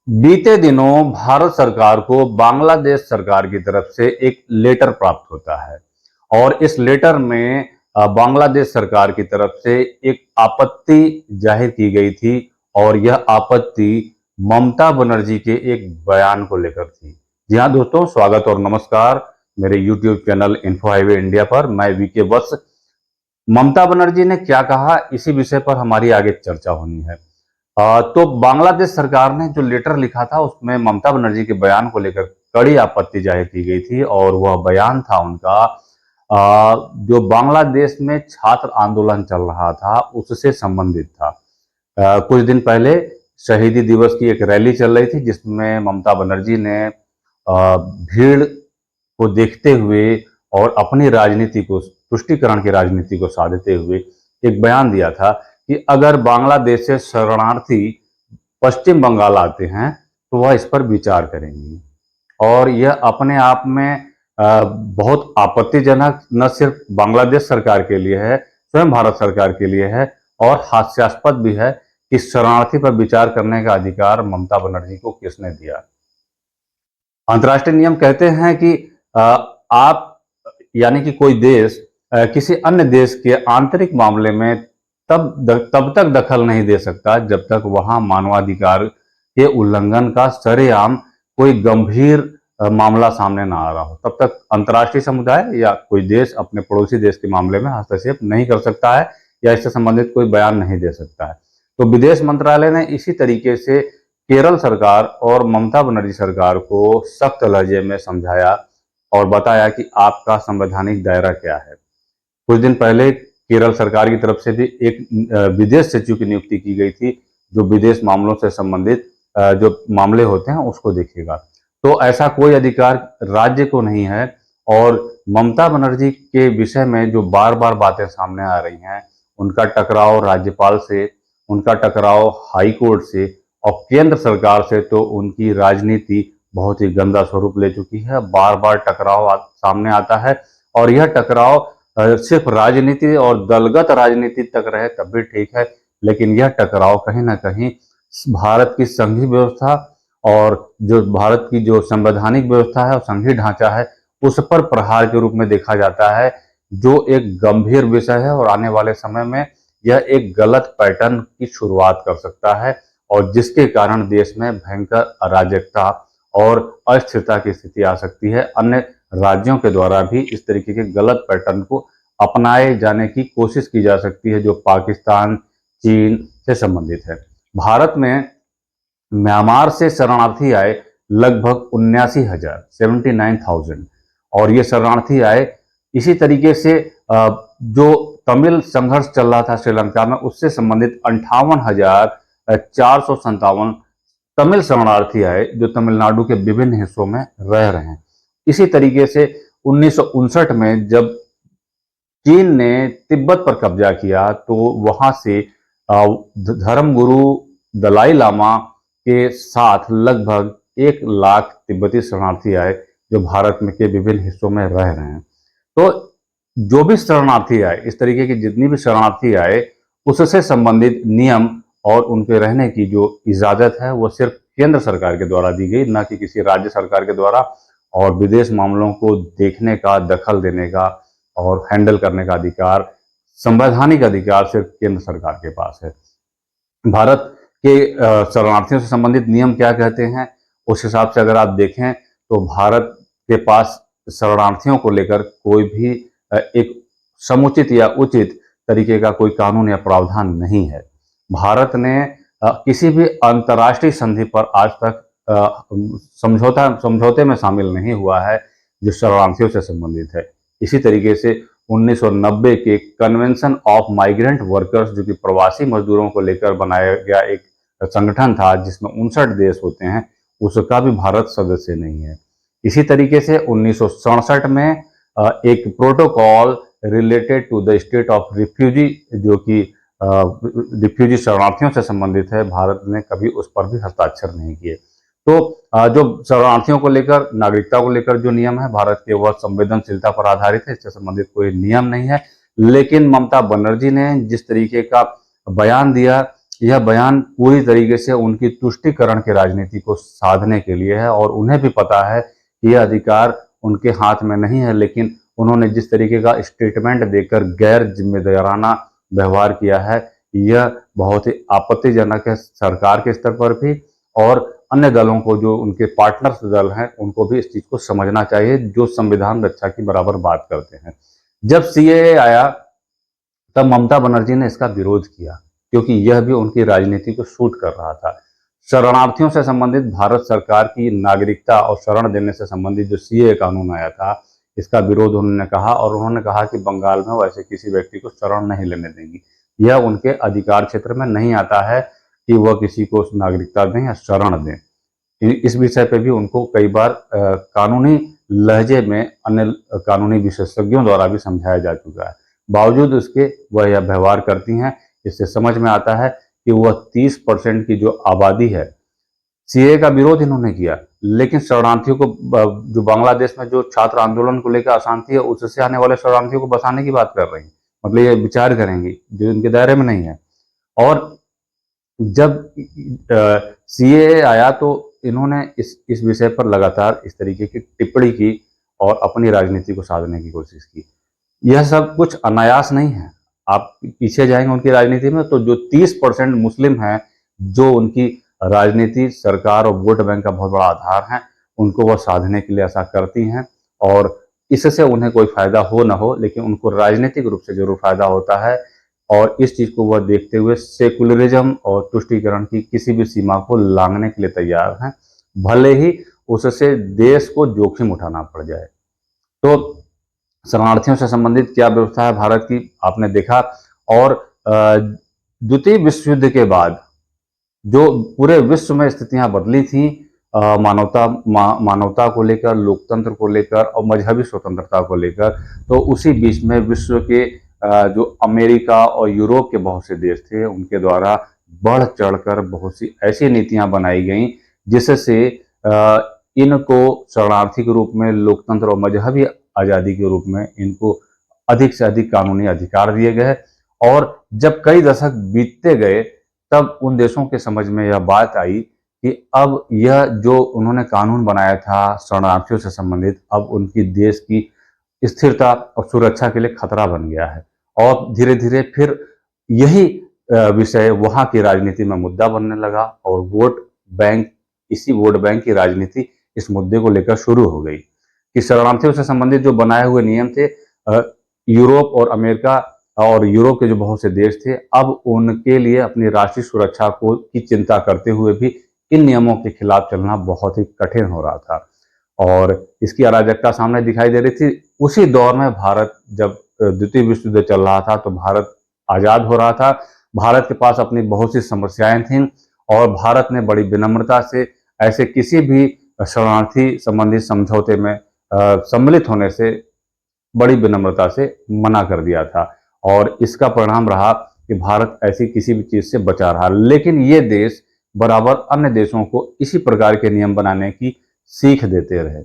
बीते दिनों भारत सरकार को बांग्लादेश सरकार की तरफ से एक लेटर प्राप्त होता है और इस लेटर में बांग्लादेश सरकार की तरफ से एक आपत्ति जाहिर की गई थी और यह आपत्ति ममता बनर्जी के एक बयान को लेकर थी। जी हाँ दोस्तों, स्वागत और नमस्कार मेरे YouTube channel info highway India पर। मैं वीके वत्स। ममता बनर्जी ने क्या कहा, इसी विषय पर हमारी आगे चर्चा होनी है। तो बांग्लादेश सरकार ने जो लेटर लिखा था उसमें ममता बनर्जी के बयान को लेकर कड़ी आपत्ति जाहिर की गई थी और वह बयान था उनका जो बांग्लादेश में छात्र आंदोलन चल रहा था उससे संबंधित था। कुछ दिन पहले शहीदी दिवस की एक रैली चल रही थी जिसमें ममता बनर्जी ने भीड़ को देखते हुए और अपनी राजनीति को, तुष्टीकरण की राजनीति को साधते हुए एक बयान दिया था कि अगर बांग्लादेश से शरणार्थी पश्चिम बंगाल आते हैं तो वह इस पर विचार करेंगी। और यह अपने आप में बहुत आपत्तिजनक न सिर्फ बांग्लादेश सरकार के लिए है, स्वयं भारत सरकार के लिए है और हास्यास्पद भी है कि शरणार्थी पर विचार करने का अधिकार ममता बनर्जी को किसने दिया। अंतर्राष्ट्रीय नियम कहते हैं कि आप यानी कि कोई देश किसी अन्य देश के आंतरिक मामले में तब तक दखल नहीं दे सकता जब तक वहां मानवाधिकार के उल्लंघन का सरेआम कोई गंभीर मामला सामने ना आ रहा हो। तब तक अंतर्राष्ट्रीय समुदाय या कोई देश अपने पड़ोसी देश के मामले में हस्तक्षेप नहीं कर सकता है या इससे संबंधित कोई बयान नहीं दे सकता है। तो विदेश मंत्रालय ने इसी तरीके से केरल सरकार और ममता बनर्जी सरकार को सख्त लहजे में समझाया और बताया कि आपका संवैधानिक दायरा क्या है। कुछ दिन पहले केरल सरकार की तरफ से भी एक विदेश सचिव की नियुक्ति की गई थी जो विदेश मामलों से संबंधित जो मामले होते हैं उसको देखेगा। तो ऐसा कोई अधिकार राज्य को नहीं है और ममता बनर्जी के विषय में जो बार बार बातें सामने आ रही हैं, उनका टकराव राज्यपाल से, उनका टकराव हाई कोर्ट से और केंद्र सरकार से, तो उनकी राजनीति बहुत ही गंदा स्वरूप ले चुकी है। बार बार टकराव सामने आता है और यह टकराव सिर्फ राजनीति और दलगत राजनीति तक रहे तब भी ठीक है, लेकिन यह टकराव कहीं ना कहीं भारत की संघीय व्यवस्था और जो भारत की जो संवैधानिक व्यवस्था है और संघीय ढांचा है उस पर प्रहार के रूप में देखा जाता है, जो एक गंभीर विषय है और आने वाले समय में यह एक गलत पैटर्न की शुरुआत कर सकता है और जिसके कारण देश में भयंकर अराजकता और अस्थिरता की स्थिति आ सकती है। अन्य राज्यों के द्वारा भी इस तरीके के गलत पैटर्न को अपनाए जाने की कोशिश की जा सकती है जो पाकिस्तान, चीन से संबंधित है। भारत में म्यांमार से शरणार्थी आए लगभग 79,000, 79,000 और ये शरणार्थी आए इसी तरीके से जो तमिल संघर्ष चल रहा था श्रीलंका में उससे संबंधित 58,457 तमिल शरणार्थी आए जो तमिलनाडु के विभिन्न हिस्सों में रह रहे हैं। इसी तरीके से 1959 में जब चीन ने तिब्बत पर कब्जा किया तो वहां से धर्मगुरु दलाई लामा के साथ लगभग 1 लाख तिब्बती शरणार्थी आए जो भारत में के विभिन्न हिस्सों में रह रहे हैं। तो जो भी शरणार्थी आए, इस तरीके की जितनी भी शरणार्थी आए, उससे संबंधित नियम और उनके रहने की जो इजाजत है वो सिर्फ केंद्र सरकार के द्वारा दी गई, ना कि किसी राज्य सरकार के द्वारा। और विदेश मामलों को देखने का, दखल देने का और हैंडल करने का अधिकार, संवैधानिक अधिकार सिर्फ केंद्र सरकार के पास है। भारत के शरणार्थियों से संबंधित नियम क्या कहते हैं, उस हिसाब से अगर आप देखें तो भारत के पास शरणार्थियों को लेकर कोई भी एक समुचित या उचित तरीके का कोई कानून या प्रावधान नहीं है। भारत ने किसी भी अंतर्राष्ट्रीय संधि पर आज तक समझौते में शामिल नहीं हुआ है जो शरणार्थियों से संबंधित है। इसी तरीके से 1990 के कन्वेंशन ऑफ माइग्रेंट वर्कर्स, जो कि प्रवासी मजदूरों को लेकर बनाया गया एक संगठन था जिसमें 59 देश होते हैं, उसका भी भारत सदस्य नहीं है। इसी तरीके से 1967 में एक protocol related to the state of refugee, जो कि रिफ्यूजी शरणार्थियों से संबंधित है, भारत ने कभी उस पर भी हस्ताक्षर नहीं किए। तो जो शरणार्थियों को लेकर, नागरिकता को लेकर जो नियम है भारत के, वह संवेदनशीलता पर आधारित है, इससे संबंधित कोई नियम नहीं है। लेकिन ममता बनर्जी ने जिस तरीके का बयान दिया यह बयान पूरी तरीके से उनकी तुष्टीकरण की राजनीति को साधने के लिए है और उन्हें भी पता है कि यह अधिकार उनके हाथ में नहीं है, लेकिन उन्होंने जिस तरीके का स्टेटमेंट देकर गैर जिम्मेदाराना व्यवहार किया है, यह बहुत ही आपत्तिजनक है सरकार के स्तर पर भी, और अन्य दलों को, जो उनके पार्टनर्स दल हैं, उनको भी इस चीज को समझना चाहिए, जो संविधान रक्षा की बराबर बात करते हैं। जब सीएए आया तब ममता बनर्जी ने इसका विरोध किया, क्योंकि यह भी उनकी राजनीति को सूट कर रहा था। शरणार्थियों से संबंधित भारत सरकार की नागरिकता और शरण देने से संबंधित जो सीएए कानून आया था, इसका विरोध उन्होंने कहा, और उन्होंने कहा कि बंगाल में वैसे किसी व्यक्ति को शरण नहीं लेने देंगी। यह उनके अधिकार क्षेत्र में नहीं आता है कि वह किसी को नागरिकता दें या शरण दें। इस विषय पे भी उनको कई बार कानूनी लहजे में अन्य कानूनी विशेषज्ञों द्वारा भी समझाया जा चुका है। बावजूद उसके वह यह व्यवहार करती हैं। इससे समझ में आता है कि वह 30% की जो आबादी है, सीएए का विरोध इन्होंने किया, लेकिन शरणार्थियों को, जो बांग्लादेश में जो छात्र आंदोलन को लेकर अशांति है, उससे आने वाले शरणार्थियों को बसाने की बात कर रही हैं। मतलब ये विचार करेंगी जो इनके दायरे में नहीं है। और जब सीएए आया तो इन्होंने इस विषय पर लगातार इस तरीके की टिप्पणी की और अपनी राजनीति को साधने की कोशिश की। यह सब कुछ अनायास नहीं है। आप पीछे जाएंगे उनकी राजनीति में, तो जो 30% मुस्लिम हैं, जो उनकी राजनीति, सरकार और वोट बैंक का बहुत बड़ा आधार है, उनको वह साधने के लिए ऐसा करती हैं। और इससे उन्हें कोई फायदा हो ना हो, लेकिन उनको राजनीतिक रूप से जरूर फायदा होता है। और इस चीज को वह देखते हुए सेकुलरिज्म और तुष्टीकरण की किसी भी सीमा को लांघने के लिए तैयार हैं, भले ही उससे देश को जोखिम उठाना पड़ जाए। तो शरणार्थियों से संबंधित क्या व्यवस्था है भारत की, आपने देखा। और द्वितीय विश्व युद्ध के बाद जो पूरे विश्व में स्थितियां बदली थी, मानवता को लेकर, लोकतंत्र को लेकर और मजहबी स्वतंत्रता को लेकर, तो उसी बीच में विश्व के जो अमेरिका और यूरोप के बहुत से देश थे, उनके द्वारा बढ़ चढ़कर बहुत सी ऐसी नीतियां बनाई गईं जिससे इनको शरणार्थी के रूप में, लोकतंत्र और मजहबी आज़ादी के रूप में इनको अधिक से अधिक कानूनी अधिकार दिए गए। और जब कई दशक बीतते गए, तब उन देशों के समझ में यह बात आई कि अब यह जो उन्होंने कानून बनाया था शरणार्थियों से संबंधित, अब उनकी देश की स्थिरता और सुरक्षा के लिए खतरा बन गया है। और धीरे धीरे फिर यही विषय वहां की राजनीति में मुद्दा बनने लगा, और इसी वोट बैंक की राजनीति इस मुद्दे को लेकर शुरू हो गई कि शरणार्थियों से संबंधित जो बनाए हुए नियम थे, यूरोप और अमेरिका और यूरोप के जो बहुत से देश थे, अब उनके लिए अपनी राष्ट्रीय सुरक्षा की चिंता करते हुए भी इन नियमों के खिलाफ चलना बहुत ही कठिन हो रहा था और इसकी अराजकता सामने दिखाई दे रही थी। उसी दौर में भारत, जब द्वितीय विश्व युद्ध चल रहा था, तो भारत आजाद हो रहा था। भारत के पास अपनी बहुत सी समस्याएं थीं और भारत ने बड़ी विनम्रता से ऐसे किसी भी शरणार्थी संबंधित समझौते में सम्मिलित होने से बड़ी विनम्रता से मना कर दिया था। और इसका परिणाम रहा कि भारत ऐसी किसी भी चीज से बचा रहा। लेकिन ये देश बराबर अन्य देशों को इसी प्रकार के नियम बनाने की सीख देते रहे।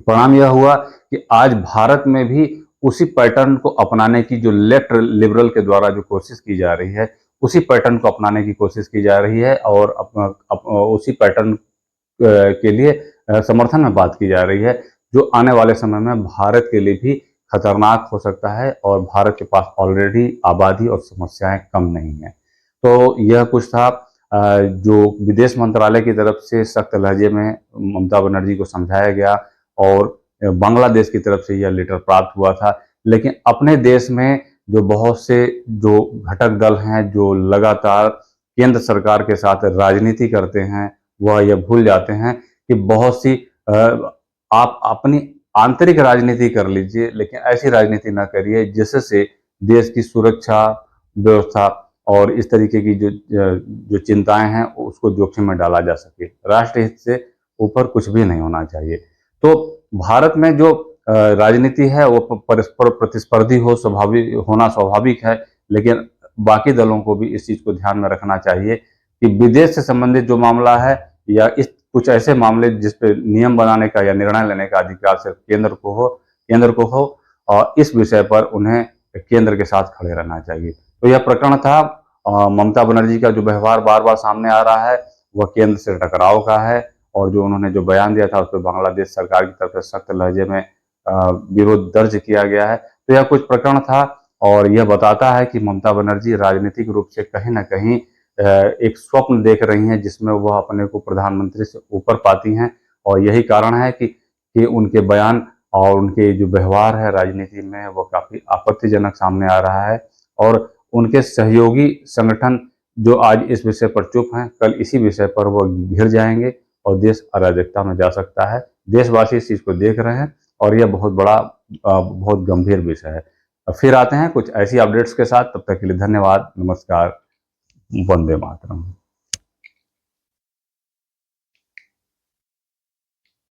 परिणाम यह हुआ कि आज भारत में भी उसी पैटर्न को अपनाने की, जो लेफ्ट लिबरल के द्वारा जो कोशिश की जा रही है, उसी पैटर्न को अपनाने की कोशिश की जा रही है और उसी पैटर्न के लिए समर्थन में बात की जा रही है, जो आने वाले समय में भारत के लिए भी खतरनाक हो सकता है। और भारत के पास ऑलरेडी आबादी और समस्याएं कम नहीं है। तो यह कुछ था जो विदेश मंत्रालय की तरफ से सख्त लहजे में ममता बनर्जी को समझाया गया और बांग्लादेश की तरफ से यह लेटर प्राप्त हुआ था। लेकिन अपने देश में जो बहुत से जो घटक दल हैं, जो लगातार केंद्र सरकार के साथ राजनीति करते हैं, वह यह भूल जाते हैं कि बहुत सी आप अपनी आंतरिक राजनीति कर लीजिए, लेकिन ऐसी राजनीति ना करिए जिससे देश की सुरक्षा व्यवस्था और इस तरीके की जो चिंताएं हैं उसको जोखिम में डाला जा सके। राष्ट्र हित से ऊपर कुछ भी नहीं होना चाहिए। तो भारत में जो राजनीति है वो परस्पर प्रतिस्पर्धी होना स्वाभाविक है, लेकिन बाकी दलों को भी इस चीज को ध्यान में रखना चाहिए कि विदेश से संबंधित जो मामला है या कुछ ऐसे मामले जिस पे नियम बनाने का या निर्णय लेने का अधिकार सिर्फ केंद्र को हो और इस विषय पर उन्हें केंद्र के साथ खड़े रहना चाहिए। तो यह प्रकरण था ममता बनर्जी का जो व्यवहार बार बार सामने आ रहा है वह केंद्र से टकराव का है, और जो उन्होंने जो बयान दिया था उस पर बांग्लादेश सरकार की तरफ से सख्त लहजे में विरोध दर्ज किया गया है। तो यह कुछ प्रकरण था, और यह बताता है कि ममता बनर्जी राजनीतिक रूप से कहीं ना कहीं एक स्वप्न देख रही हैं जिसमें वह अपने को प्रधानमंत्री से ऊपर पाती हैं, और यही कारण है कि उनके बयान और उनके जो व्यवहार है राजनीति में वो काफी आपत्तिजनक सामने आ रहा है। और उनके सहयोगी संगठन जो आज इस विषय पर चुप हैं, कल इसी विषय पर वो घिर जाएंगे और देश अराजकता में जा सकता है। देशवासी इस चीज को देख रहे हैं और यह बहुत बड़ा बहुत गंभीर विषय है। फिर आते हैं कुछ ऐसी अपडेट्स के साथ, तब तक के लिए धन्यवाद, नमस्कार, वंदे मातरम।